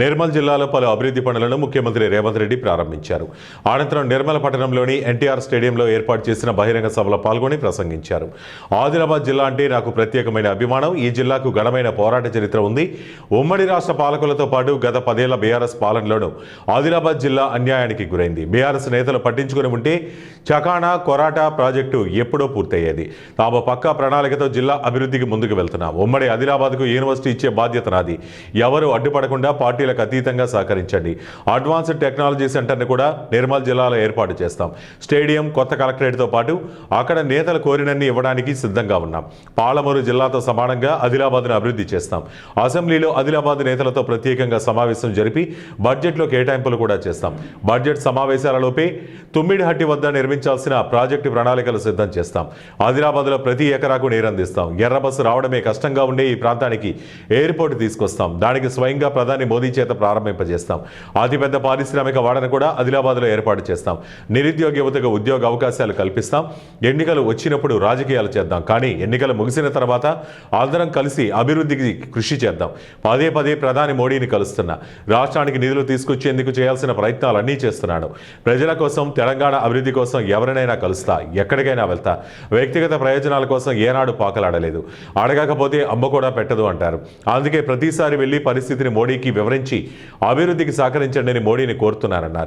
నిర్మల్ జిల్లాలో పలు అభివృద్ధి పనులను ముఖ్యమంత్రి రేవంత్ రెడ్డి ప్రారంభించారు. అనంతరం నిర్మల్ పట్టణంలోని ఎన్టీఆర్ స్టేడియంలో ఏర్పాటు చేసిన బహిరంగ సభలో పాల్గొని ప్రసంగించారు. ఆదిలాబాద్ జిల్లా అంటే నాకు ప్రత్యేకమైన అభిమానం. ఈ జిల్లాకు ఘనమైన పోరాట చరిత్ర ఉంది. ఉమ్మడి రాష్ట్ర పాలకులతో పాటు గత 10 ఏళ్ల బీఆర్ఎస్ పాలనలోనూ ఆదిలాబాద్ జిల్లా అన్యాయానికి గురైంది. బీఆర్ఎస్ నేతలు పట్టించుకుని ఉంటే చకానా కొరాటా ప్రాజెక్టు ఎప్పుడో పూర్తయ్యేది. తాము పక్కా ప్రణాళికతో జిల్లా అభివృద్ధికి ముందుకు వెళ్తున్నాం. ఉమ్మడి ఆదిలాబాద్కు యూనివర్సిటీ ఇచ్చే బాధ్యత నాది. ఎవరు అడ్డుపడకుండా పార్టీలకు అతీతంగా సహకరించండి. అడ్వాన్స్డ్ టెక్నాలజీ సెంటర్ని కూడా నిర్మల్ జిల్లాలో ఏర్పాటు చేస్తాం. స్టేడియం, కొత్త కలెక్టరేట్తో పాటు అక్కడ నేతలు కోరినన్ని ఇవ్వడానికి సిద్ధంగా ఉన్నాం. పాలమూరు జిల్లాతో సమానంగా ఆదిలాబాద్ను అభివృద్ధి చేస్తాం. అసెంబ్లీలో ఆదిలాబాద్ నేతలతో ప్రత్యేకంగా సమావేశం జరిపి బడ్జెట్లో కేటాయింపులు కూడా చేస్తాం. బడ్జెట్ సమావేశాలలోపే తుమ్మిడిహట్టి వద్ద నిర్మించాల్సిన ప్రాజెక్టు ప్రణాళికలు సిద్ధం చేస్తాం. ఆదిలాబాద్లో ప్రతి ఎకరాకు నీరందిస్తాం. ఎర్ర బస్సు రావడమే కష్టంగా ఉండే ఈ ప్రాంతానికి ఎయిర్పోర్ట్ తీసుకొస్తాం. దానికి స్వయంగా ప్రధాని మోదీ చేత ప్రారంభింపజేస్తాం. అతిపెద్ద పారిశ్రామిక వాడను కూడా ఆదిలాబాద్లో ఏర్పాటు చేస్తాం. నిరుద్యోగ యువతకు ఉద్యోగ అవకాశాలు కల్పిస్తాం. ఎన్నికలు వచ్చినప్పుడు రాజకీయాలు చేద్దాం, కానీ ఎన్నికలు ముగిసిన తర్వాత అందరం కలిసి అభివృద్ధికి కృషి చేద్దాం. పదే పదే ప్రధాని మోడీని కలుస్తున్నా. రాష్ట్రానికి నిధులు తీసుకొచ్చేందుకు చేయాల్సిన ప్రయత్నాలన్నీ చేస్తున్నాను. ప్రజల కోసం, తెలంగాణ అభివృద్ధి కోసం ఎవరినైనా కలుస్తా, ఎక్కడికైనా వెళ్తా. వ్యక్తిగత ప్రయోజనాల కోసం ఏనాడు పాకలాడలేదు. అడగకపోతే అమ్మ కూడా పెట్టదు అంటారు. అందుకే ప్రతిసారి వెళ్లి పరిస్థితిని మోడీకి వివరించి అభివృద్ధికి సహకరించండి అని మోడీని కోరుతున్నారన్నారు.